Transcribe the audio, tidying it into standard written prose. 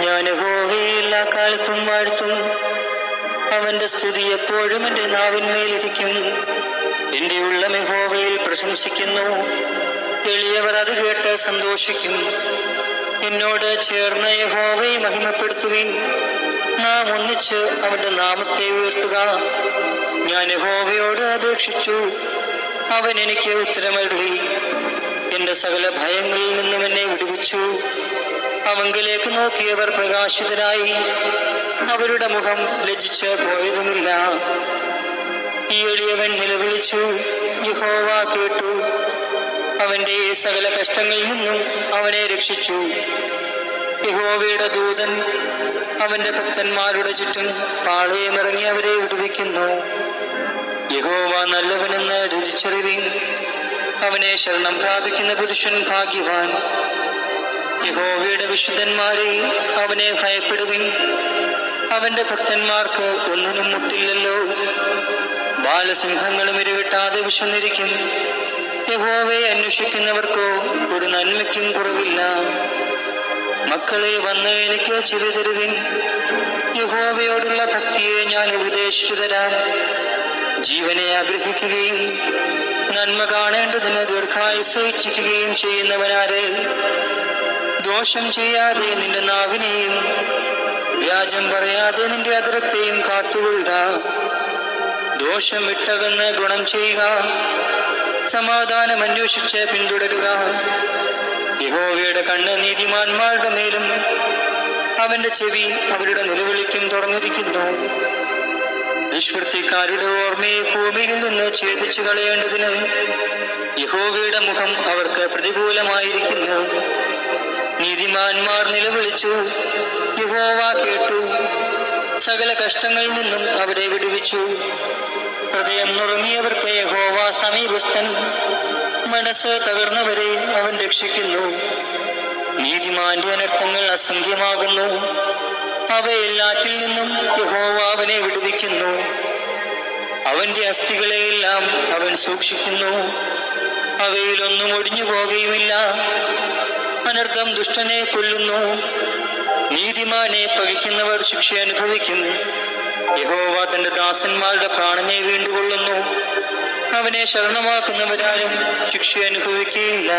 ഞാൻ യഹോവയെ എല്ലാ കാലത്തും വാഴ്ത്തും. അവന്റെ സ്തുതി എപ്പോഴും എൻ്റെ നാവിന്മേലിരിക്കും. എൻ്റെ ഉള്ളം യഹോവയിൽ പ്രശംസിക്കുന്നു. എളിയവർ അത് കേട്ട് സന്തോഷിക്കും. എന്നോട് ചേർന്ന് യഹോവയെ മഹിമപ്പെടുത്തുവിൻ. നാം ഒന്നിച്ച് അവന്റെ നാമത്തെ ഉയർത്തുക. ഞാൻ യഹോവയോട് അപേക്ഷിച്ചു, അവൻ എനിക്ക് ഉത്തരമരുളി. എൻ്റെ സകല ഭയങ്ങളിൽ നിന്നും എന്നെ വിടുവിച്ചു. അവങ്കിലേക്ക് നോക്കിയവർ പ്രകാശിതരായി. അവരുടെ മുഖം ലജ്ജിച്ച് പോയതുമില്ല. ഈ എളിയവൻ നിലവിളിച്ചു, യഹോവ കേട്ടു. അവന്റെ സകല കഷ്ടങ്ങളിൽ നിന്നും അവനെ രക്ഷിച്ചു. യഹോവയുടെ ദൂതൻ അവന്റെ ഭക്തന്മാരുടെ ചുറ്റും പാളയമിറങ്ങി അവരെ വിടുവിക്കുന്നു. യഹോവ നല്ലവനെന്ന് രുചിച്ചറിവിൻ. അവനെ ശരണം പ്രാപിക്കുന്ന പുരുഷൻ ഭാഗ്യവാൻ. യഹോവയുടെ വിശുദ്ധന്മാരെ, അവനെ ഭയപ്പെടുവിൻ. അവന്റെ ഭക്തന്മാർക്ക് ഒന്നിനും മുട്ടില്ലല്ലോ. ബാലസിംഹങ്ങളും ഇരവിട്ടാതെ വിശന്നിരിക്കും. യഹോവയെ അന്വേഷിക്കുന്നവർക്കോ ഒരു നന്മയ്ക്കും കുറവില്ല. മക്കളെ, വന്ന് എനിക്ക് ചെവി തരുവിൻ. യഹോവയോടുള്ള ഭക്തിയെ ഞാൻ ഉപദേശിച്ചു തരാം. ജീവനെ ആഗ്രഹിക്കുകയും നന്മ കാണേണ്ടതിന് ദീർഘായുസ്സ് ഇച്ഛിക്കുകയും ചെയ്യുന്നവനാരെ. ദോഷം ചെയ്യാതെ നിന്റെ നാവിനെയും വ്യാജം പറയാതെ നിന്റെ അധരത്തെയും കാത്തുകൊള്ളുക. ദോഷം വിട്ടകന്ന് ഗുണം ചെയ്യുക. സമാധാനം അന്വേഷിച്ച് പിന്തുടരുക. യഹോവയുടെ കണ്ണ് നീതിമാന്മാരുടെ മേലും അവന്റെ ചെവി അവരുടെ നിലവിളിക്കും തുറന്നിരിക്കുന്നു. ദുഷ്വൃത്തിക്കാരുടെ ഓർമ്മയെ ഭൂമിയിൽ നിന്ന് ഛേദിച്ചു കളയേണ്ടതിന് യഹോവയുടെ മുഖം അവർക്ക് പ്രതികൂലമായിരിക്കുന്നു. നീതിമാന്മാർ നിലവിളിച്ചു, യഹോവ കേട്ടു. സകല കഷ്ടങ്ങളിൽ നിന്നും അവരെ വിടുവിച്ചു. ഹൃദയം നുറുങ്ങിയവർക്ക് യഹോവ സമീപസ്ഥൻ. മനസ്സ് തകർന്നവരെ അവൻ രക്ഷിക്കുന്നു. നീതിമാന്റെ അനർത്ഥങ്ങൾ അസംഖ്യമാകുന്നു. അവയെല്ലാറ്റിൽ നിന്നും യഹോവ അവനെ വിടുവിക്കുന്നു. അവന്റെ അസ്ഥികളെയെല്ലാം അവൻ സൂക്ഷിക്കുന്നു. അവയിലൊന്നും ഒടിഞ്ഞു പോകുകയുമില്ല. അനർത്ഥം ദുഷ്ടനെ കൊല്ലുന്നു. നീതിമാനെ പഴിക്കുന്നവർ ശിക്ഷ അനുഭവിക്കും. യഹോവ തന്റെ ദാസന്മാരുടെ പ്രാണനെ വീണ്ടുകൊള്ളുന്നു. അവനെ ശരണമാക്കുന്നവരാരും ശിക്ഷ അനുഭവിക്കുകയില്ല.